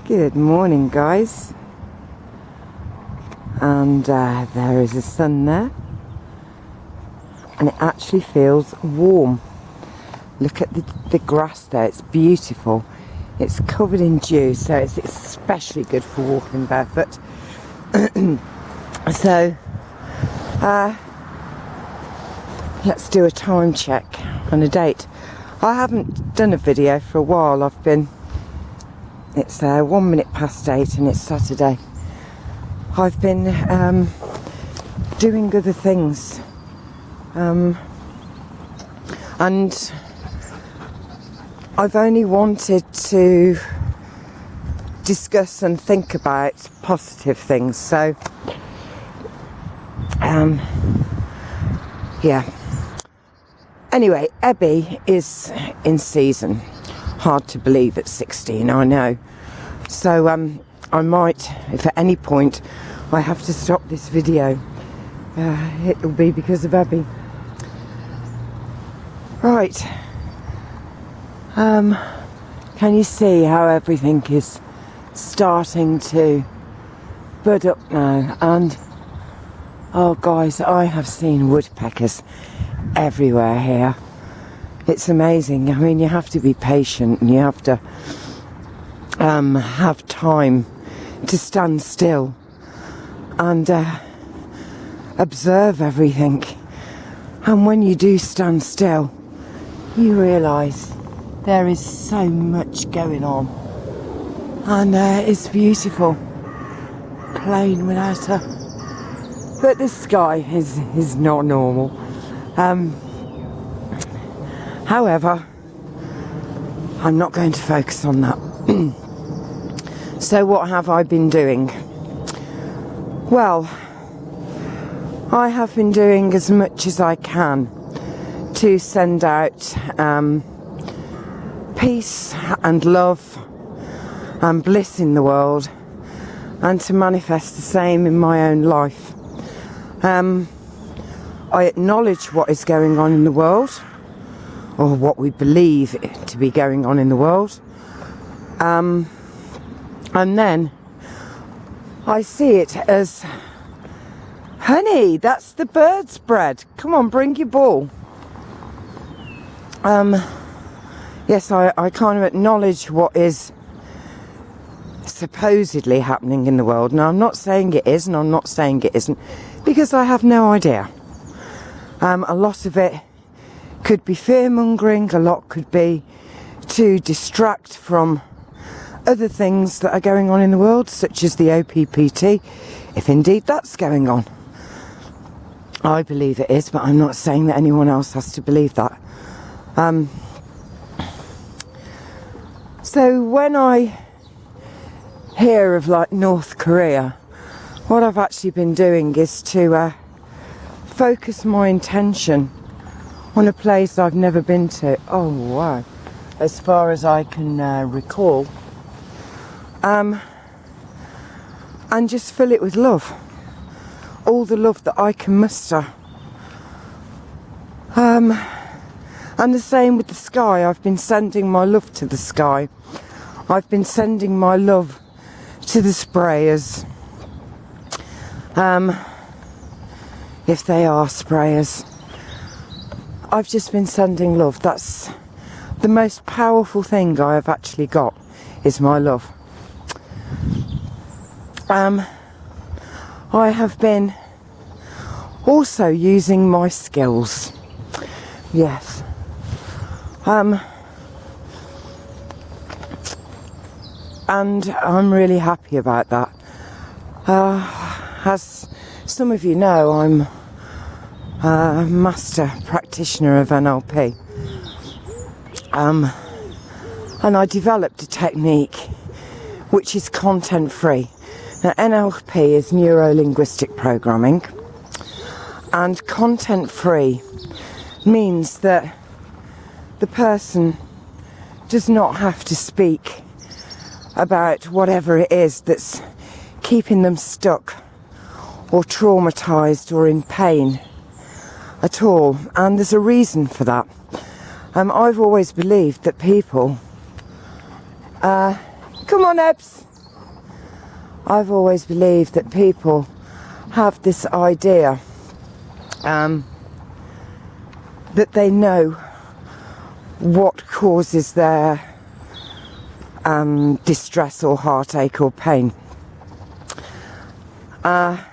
Good morning, guys. And there is a sun there, and it actually feels warm. Look at the grass there, it's beautiful. It's covered in dew, so it's especially good for walking barefoot. So let's do a time check and a date. I haven't done a video for a while. It's 1 minute past 8 and it's Saturday. I've been doing other things, and I've only wanted to discuss and think about positive things. So yeah, anyway, Ebby is in season. Hard to believe at 16, I know. So I might, if at any point I have to stop this video, it will be because of Abby. Right. Can you see how everything is starting to bud up now? And oh guys, I have seen woodpeckers everywhere here. It's amazing. I mean, you have to be patient and you have to have time to stand still and observe everything. And when you do stand still, you realise there is so much going on, and it's beautiful, plain without a. But the sky is not normal. However, I'm not going to focus on that. So what have I been doing? Well, I have been doing as much as I can to send out peace and love and bliss in the world, and to manifest the same in my own life. I acknowledge what is going on in the world, or what we believe to be going on in the world, and then I see it as, honey, that's the bird's bread, come on, bring your ball. Yes, I kind of acknowledge what is supposedly happening in the world. Now, I'm not saying it is, and I'm not saying it isn't, because I have no idea. A lot of it could be fear-mongering, a lot could be to distract from other things that are going on in the world, such as the OPPT, if indeed that's going on. I believe it is, but I'm not saying that anyone else has to believe that. So when I hear of like North Korea, what I've actually been doing is to focus my intention on a place I've never been to. Oh wow, as far as I can recall, and just fill it with love, all the love that I can muster. And the same with the sky. I've been sending my love to the sky. I've been sending my love to the sprayers, if they are sprayers. I've just been sending love. That's the most powerful thing I have actually got, is my love. I have been also using my skills. Yes. And I'm really happy about that. As some of you know, I'm a master practitioner of NLP. And I developed a technique which is content free. Now, NLP is neuro-linguistic programming, and content free means that the person does not have to speak about whatever it is that's keeping them stuck or traumatized or in pain at all. And there's a reason for that. I've always believed that people come on, Ebbs, I've always believed that people have this idea that they know what causes their distress or heartache or pain. I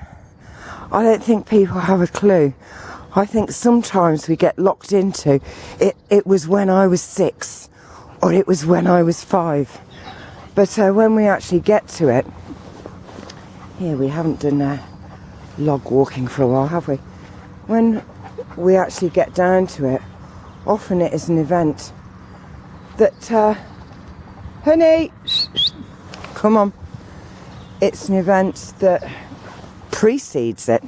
don't think people have a clue. I think sometimes we get locked into it was when I was 6 or it was when I was 5. But when we actually get to it, here we haven't done log walking for a while, have we? When we actually get down to it, often it is an event that, honey, come on, it's an event that precedes it,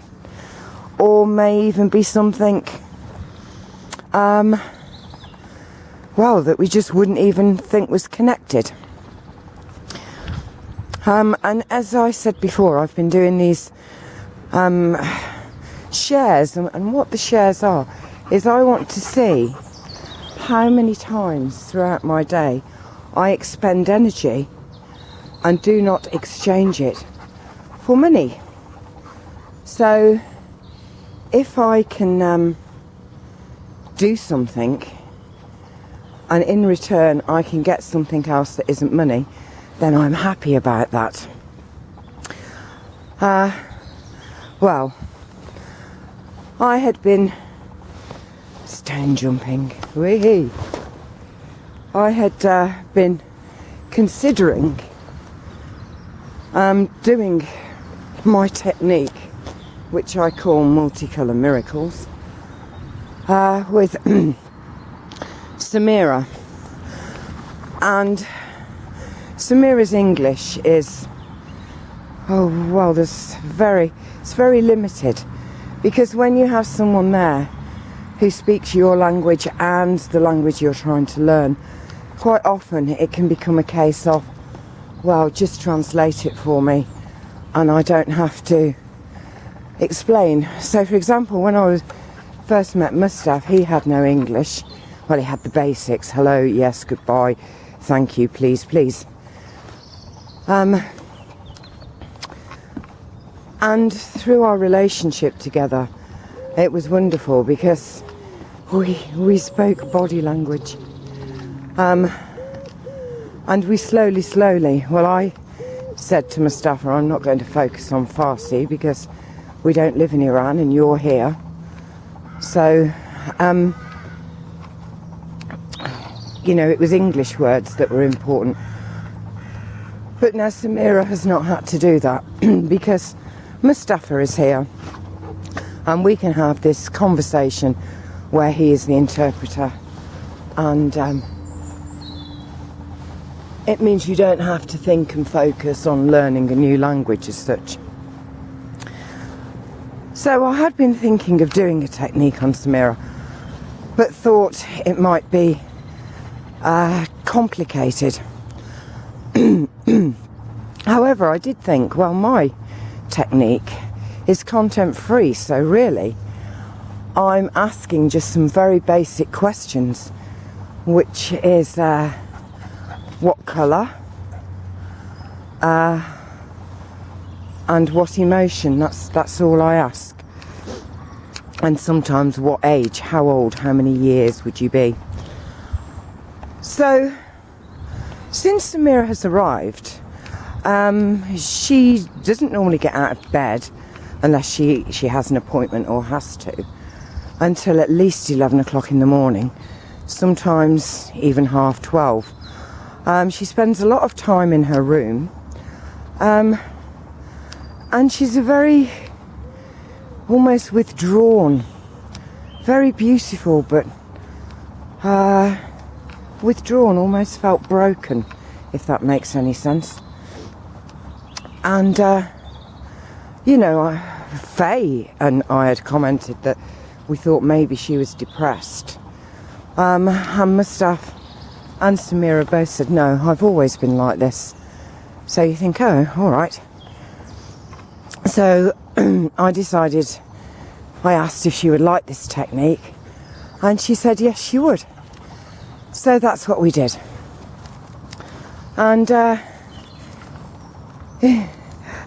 or may even be something, well, that we just wouldn't even think was connected. And as I said before, I've been doing these shares, and what the shares are is I want to see how many times throughout my day I expend energy and do not exchange it for money. So if I can do something and in return I can get something else that isn't money, then I'm happy about that. Well, I had been stone jumping. Wee-hee. I had been considering doing my technique, which I call multicolour miracles, with Sameria. And Sameria's English is, oh well, it's very limited, because when you have someone there who speaks your language and the language you're trying to learn, quite often it can become a case of, well, just translate it for me and I don't have to explain. So for example, when I first met Mustaf, he had no English. Well, he had the basics: hello, yes, goodbye, thank you, please, please. And through our relationship together, it was wonderful because we spoke body language. And we slowly, well, I said to Mustafa, I'm not going to focus on Farsi because we don't live in Iran and you're here. So, you know, it was English words that were important. But now Sameria has not had to do that because Mustafa is here and we can have this conversation where he is the interpreter, and it means you don't have to think and focus on learning a new language as such. So I had been thinking of doing a technique on Sameria, but thought it might be complicated. However, I did think, well, my technique is content free, so really I'm asking just some very basic questions, which is what colour and what emotion. That's all I ask. And sometimes what age, how old, how many years would you be. So since Sameria has arrived, she doesn't normally get out of bed unless she has an appointment or has to, until at least 11 o'clock in the morning, sometimes even 12:30. She spends a lot of time in her room, and she's a very almost withdrawn, very beautiful, but withdrawn, almost felt broken, if that makes any sense. And you know, Faye and I had commented that we thought maybe she was depressed, and Mustaf and Sameria both said, no, I've always been like this. So you think, oh, all right. So I asked if she would like this technique, and she said yes, she would. So that's what we did. And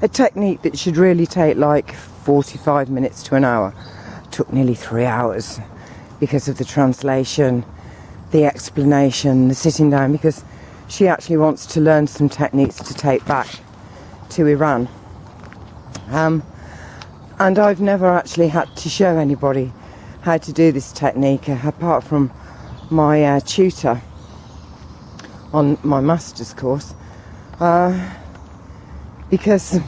a technique that should really take like 45 minutes to an hour took nearly 3 hours because of the translation, the explanation, the sitting down, because she actually wants to learn some techniques to take back to Iran. And I've never actually had to show anybody how to do this technique apart from my tutor on my master's course, because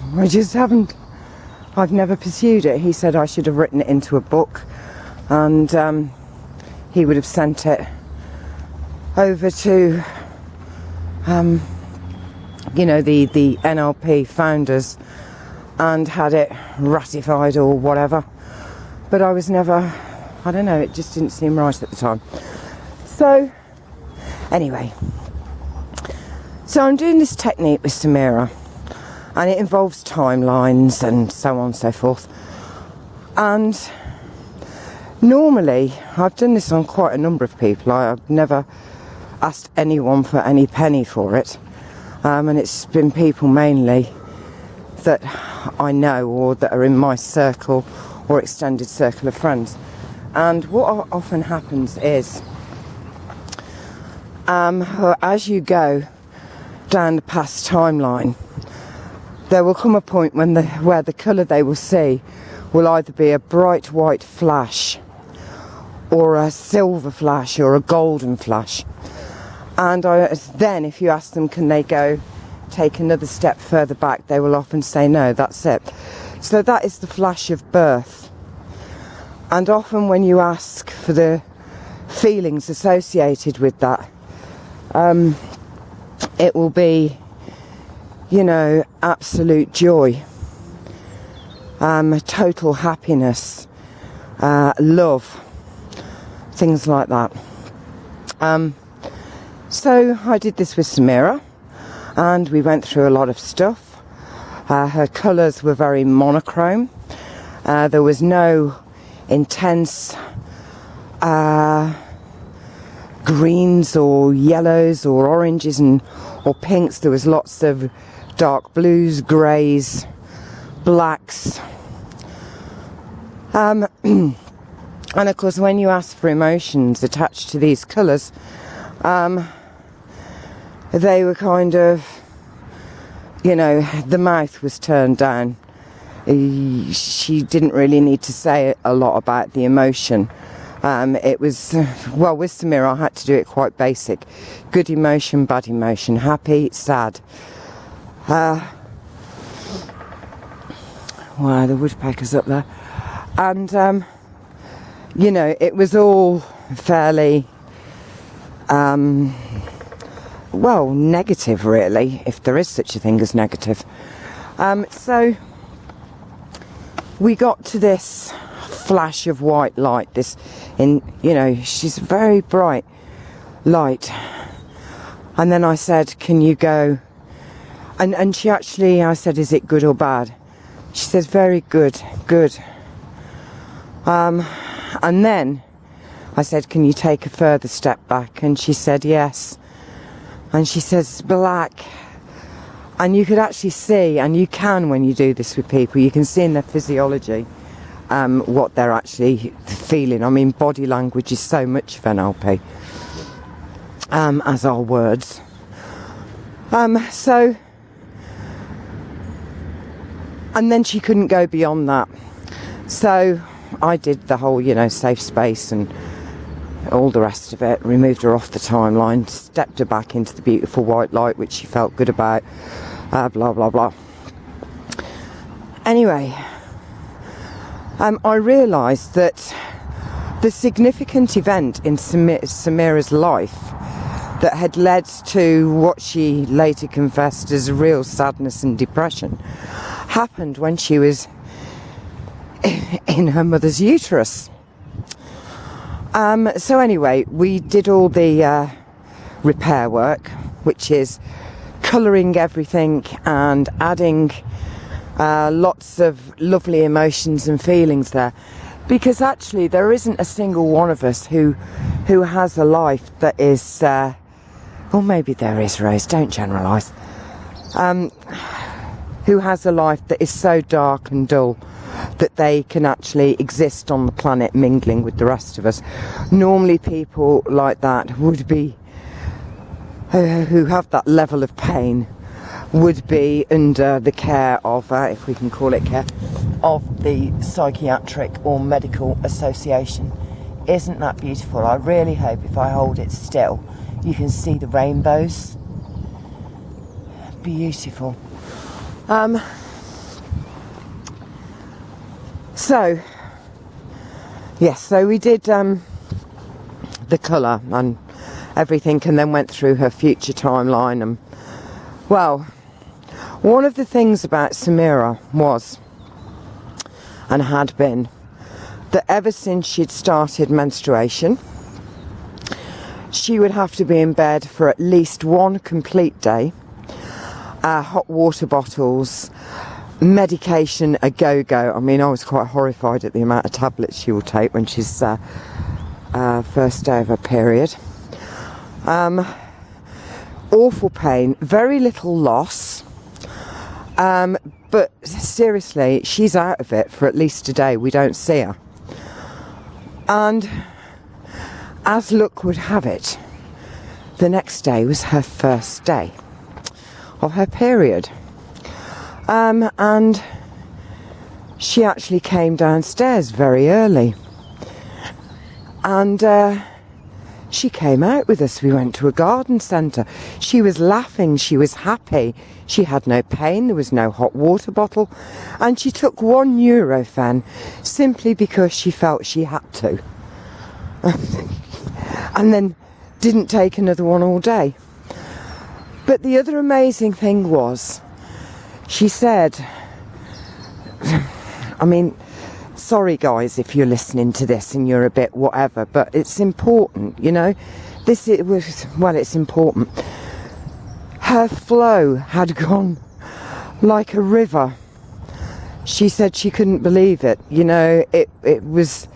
I've never pursued it. He said I should have written it into a book, and he would have sent it over to the NLP founders and had it ratified or whatever. But I was never, I don't know, it just didn't seem right at the time. So anyway, so I'm doing this technique with Sameria, and it involves timelines and so on and so forth. And normally, I've done this on quite a number of people. I've never asked anyone for any penny for it. And it's been people mainly that I know or that are in my circle or extended circle of friends. And what often happens is, as you go down the past timeline, there will come a point when where the colour they will see will either be a bright white flash or a silver flash or a golden flash. And then if you ask them can they go take another step further back, they will often say no, that's it. So that is the flash of birth. And often when you ask for the feelings associated with that, it will be, absolute joy, total happiness, love, things like that. So I did this with Sameria, and we went through a lot of stuff. Her colours were very monochrome. There was no intense greens or yellows or oranges or pinks. There was lots of dark blues, greys, blacks. And of course when you ask for emotions attached to these colours, they were kind of, the mouth was turned down. She didn't really need to say a lot about the emotion. It was, with Sameria I had to do it quite basic. Good emotion, bad emotion, happy, sad. Wow, the woodpecker's up there. And, it was all fairly, negative really, if there is such a thing as negative. So we got to this flash of white light, she's very bright light. And then I said, can you go? And she actually, I said, is it good or bad? She says, very good, good. And then I said, can you take a further step back? And she said, yes. And she says, black. And you could actually see, and you can when you do this with people, you can see in their physiology what they're actually feeling. I mean, body language is so much of NLP, as are words. So, and then she couldn't go beyond that. So I did the whole, safe space and all the rest of it, removed her off the timeline, stepped her back into the beautiful white light, which she felt good about, blah, blah, blah. Anyway, I realised that the significant event in Sameria's life that had led to what she later confessed as real sadness and depression happened when she was in her mother's uterus. So anyway, we did all the repair work, which is colouring everything and adding lots of lovely emotions and feelings there, because actually there isn't a single one of us who has a life that is or maybe there is, Rose, don't generalise, who has a life that is so dark and dull that they can actually exist on the planet mingling with the rest of us. Normally people like that would be, who have that level of pain, would be under the care of, if we can call it care, of the psychiatric or medical association. Isn't that beautiful? I really hope if I hold it still, you can see the rainbows. Beautiful. So we did the colour and everything, and then went through her future timeline. And well, one of the things about Sameria was, and had been, that ever since she'd started menstruation, she would have to be in bed for at least one complete day, hot water bottles, medication a go-go. I mean, I was quite horrified at the amount of tablets she will take when she's first day of her period. Awful pain, very little loss, but seriously, she's out of it for at least a day. We don't see her. And as luck would have it, the next day was her first day of her period. And she actually came downstairs very early. And she came out with us. We went to a garden centre. She was laughing. She was happy. She had no pain. There was no hot water bottle. And she took one Nurofen simply because she felt she had to. And then didn't take another one all day. But the other amazing thing was, she said, I mean, sorry guys if you're listening to this and you're a bit whatever, but it's important, you know. It's important. Her flow had gone like a river. She said she couldn't believe it, you know. It was,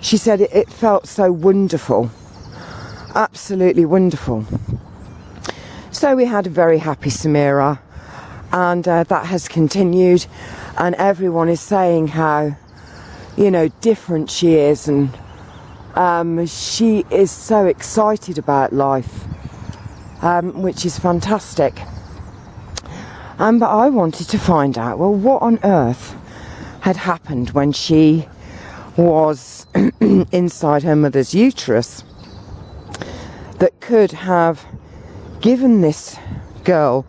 she said it felt so wonderful, absolutely wonderful. So we had a very happy Sameria, and that has continued, and everyone is saying how, you know, different she is, and she is so excited about life, which is fantastic. But I wanted to find out, well, what on earth had happened when she was inside her mother's uterus that could have given this girl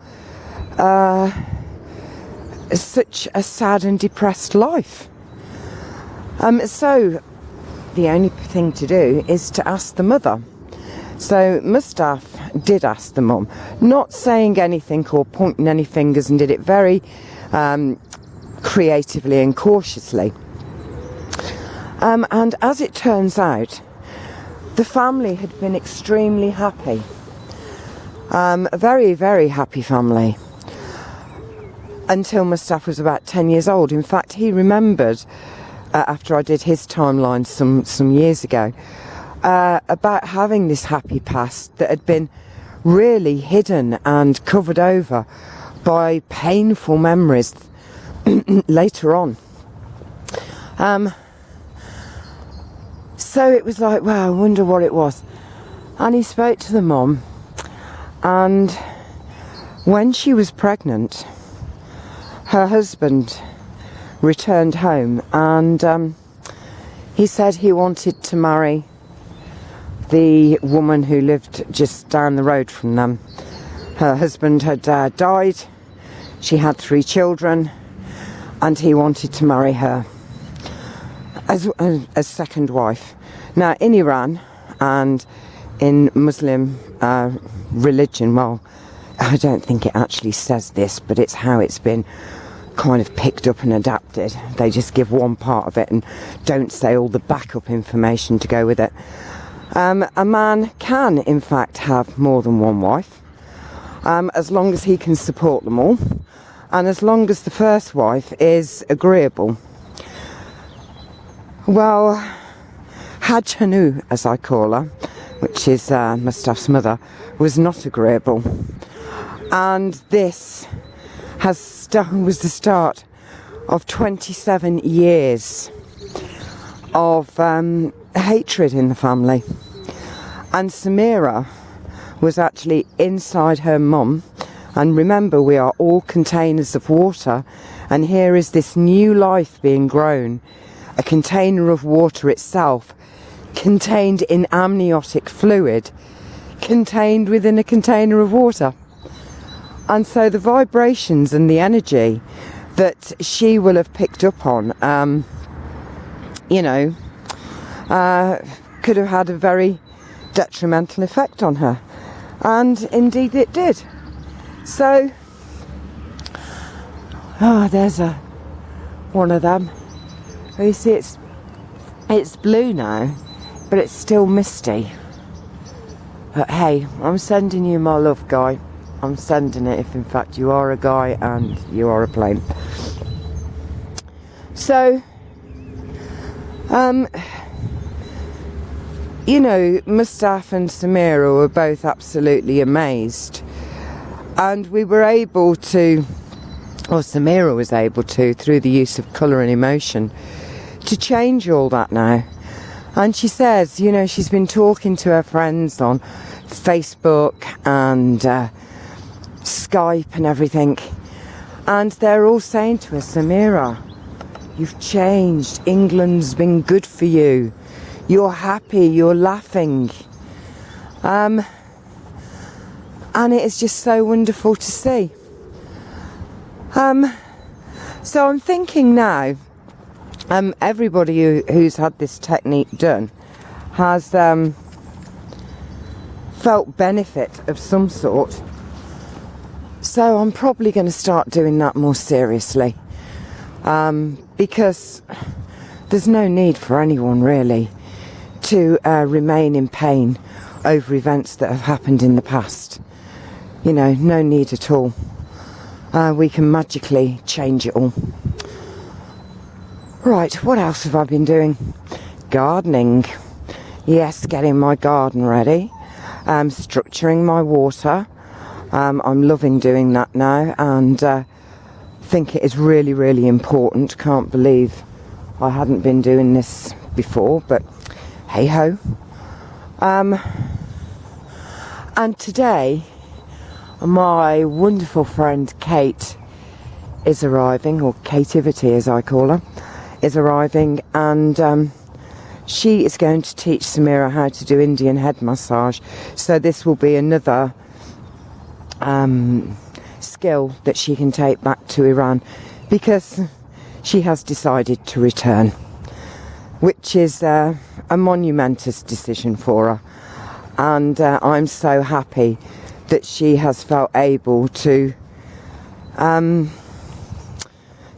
such a sad and depressed life. So the only thing to do is to ask the mother. So Mustaf did ask the mum, not saying anything or pointing any fingers, and did it very creatively and cautiously. And as it turns out, the family had been extremely happy. A very, very happy family. Until Mustaf was about 10 years old. In fact, he remembered, after I did his timeline some years ago, about having this happy past that had been really hidden and covered over by painful memories later on. So it was like, wow, I wonder what it was. And he spoke to the mum, and when she was pregnant, her husband returned home, and he said he wanted to marry the woman who lived just down the road from them. Her husband had died, she had 3 children, and he wanted to marry her as second wife. Now, in Iran and in Muslim religion, well, I don't think it actually says this, but it's how it's been kind of picked up and adapted. They just give one part of it and don't say all the backup information to go with it. A man can, in fact, have more than one wife, as long as he can support them all, and as long as the first wife is agreeable. Well, Hajanu, as I call her, which is Mustaf's mother, was not agreeable. And this was the start of 27 years of hatred in the family. And Sameria was actually inside her mum. And remember, we are all containers of water, and here is this new life being grown, a container of water itself, contained in amniotic fluid, contained within a container of water. And so the vibrations and the energy that she will have picked up on, could have had a very detrimental effect on her. And indeed it did. So, there's one of them. You see, it's blue now, but it's still misty. But hey, I'm sending you my love, guy. I'm sending it if in fact you are a guy and you are a plane. So, Mustaf and Sameria were both absolutely amazed. And we were able to, or Sameria was able to, through the use of colour and emotion, to change all that now. And she says, she's been talking to her friends on Facebook and Skype and everything. And they're all saying to her, Sameria, you've changed. England's been good for you. You're happy, you're laughing. And it is just so wonderful to see. So I'm thinking now, everybody who's had this technique done has felt benefit of some sort. So I'm probably going to start doing that more seriously. Because there's no need for anyone really to remain in pain over events that have happened in the past. No need at all. We can magically change it all. Right, what else have I been doing? Gardening. Yes, getting my garden ready. Structuring my water. I'm loving doing that now, and think it is really, really important. Can't believe I hadn't been doing this before, but hey ho. And today, my wonderful friend Kate is arriving, or Kativity as I call her, is arriving, and she is going to teach Sameria how to do Indian head massage. So this will be another skill that she can take back to Iran, because she has decided to return, which is a monumentous decision for her. And I'm so happy that she has felt able to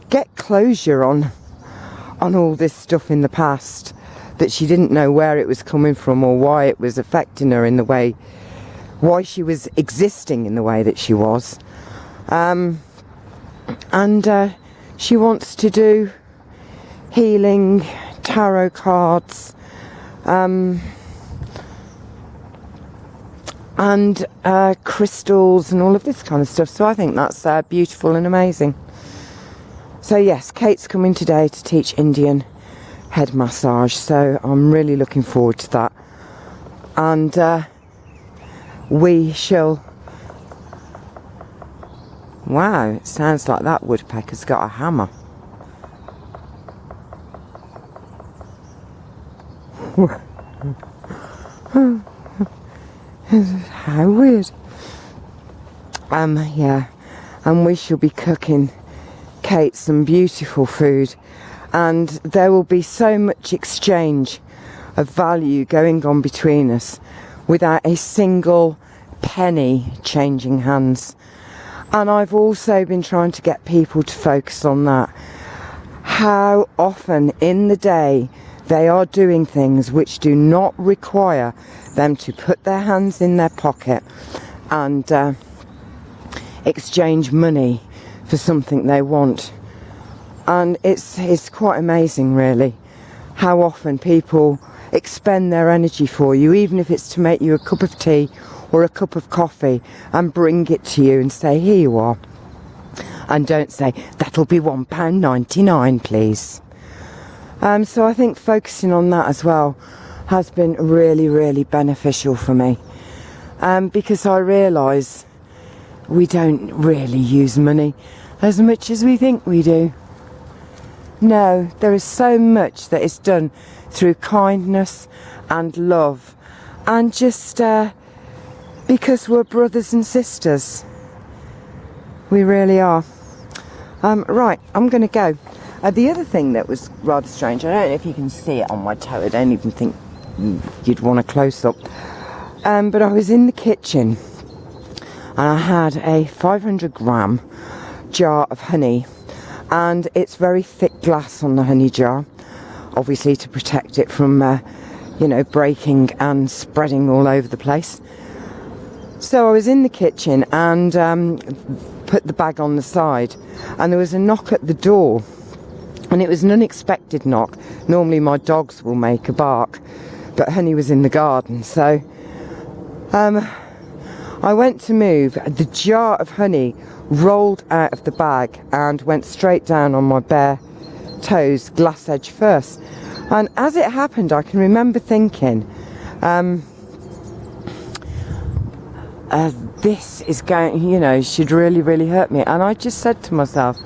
get closure on all this stuff in the past, that she didn't know where it was coming from or why it was affecting her in the way, why she was existing in the way that she was. And she wants to do healing, tarot cards, and crystals and all of this kind of stuff. So I think that's beautiful and amazing. So yes, Kate's coming today to teach Indian head massage, so I'm really looking forward to that. And we shall... Wow, it sounds like that woodpecker's got a hammer. How weird. Yeah, and we shall be cooking Kate some beautiful food, and there will be so much exchange of value going on between us without a single penny changing hands. And I've also been trying to get people to focus on that. How often in the day they are doing things which do not require them to put their hands in their pocket and exchange money for something they want. And it's quite amazing really how often people expend their energy for you, even if it's to make you a cup of tea or a cup of coffee, and bring it to you and say, here you are. and don't say, that'll be £1.99 please. So I think focusing on that as well has been really, really beneficial for me, because I realise we don't really use money as much as we think we do. No, there is so much that is done through kindness and love, and just because we're brothers and sisters. We really are. Right, I'm going to go. The other thing that was rather strange, I don't know if you can see it on my toe, I don't even think you'd want a close-up, but I was in the kitchen and I had a 500-gram jar of honey, and it's very thick glass on the honey jar, obviously to protect it from breaking and spreading all over the place. So I was in the kitchen and put the bag on the side, and there was a knock at the door, and it was an unexpected knock. Normally my dogs will make a bark, but honey was in the garden, so I went to move. The jar of honey rolled out of the bag and went straight down on my bare toes, glass edge first. And as it happened, I can remember thinking, this is going, should really, really hurt me. And I just said to myself,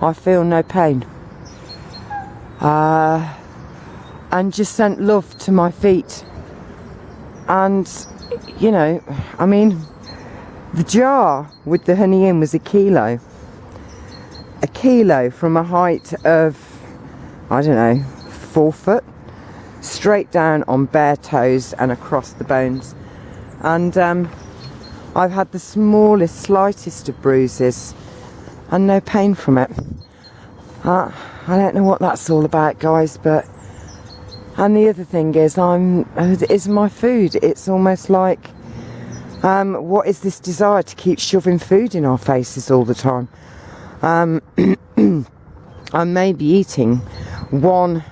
I feel no pain. And just sent love to my feet. And, the jar with the honey in was a kilo. A kilo from a height of, 4 foot. Straight down on bare toes and across the bones. And I've had the smallest, slightest of bruises and no pain from it. I don't know what that's all about, guys, but... And the other thing is, is my food. It's almost like, what is this desire to keep shoving food in our faces all the time? I may be eating one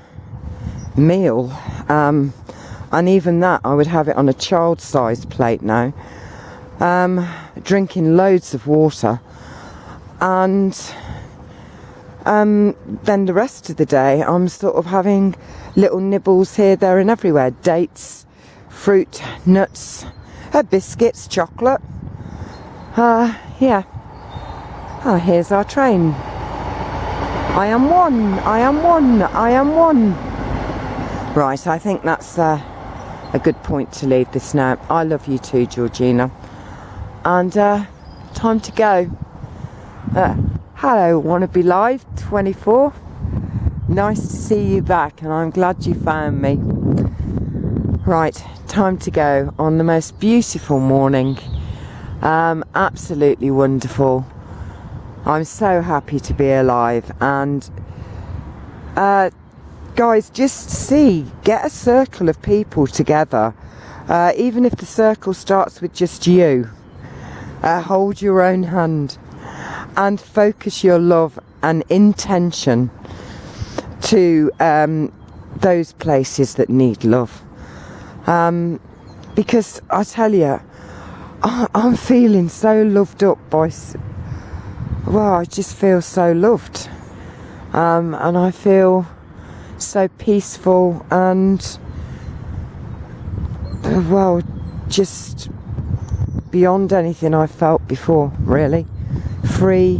meal, and even that I would have it on a child-sized plate now, drinking loads of water, and then the rest of the day I'm sort of having little nibbles here, there and everywhere. Dates, fruit, nuts, biscuits, chocolate. Yeah. Oh, here's our train. I am one, I am one, I am one. Right, I think that's a good point to leave this now. I love you too, Georgina. And time to go. Hello, Wannabe Live 24. Nice to see you back, and I'm glad you found me. Right, time to go on the most beautiful morning. Absolutely wonderful. I'm so happy to be alive. And guys, just get a circle of people together, even if the circle starts with just you. Hold your own hand and focus your love and intention to those places that need love, because I tell you, I'm feeling so loved up by, I just feel so loved, and I feel so peaceful and just beyond anything I felt before, really. Free,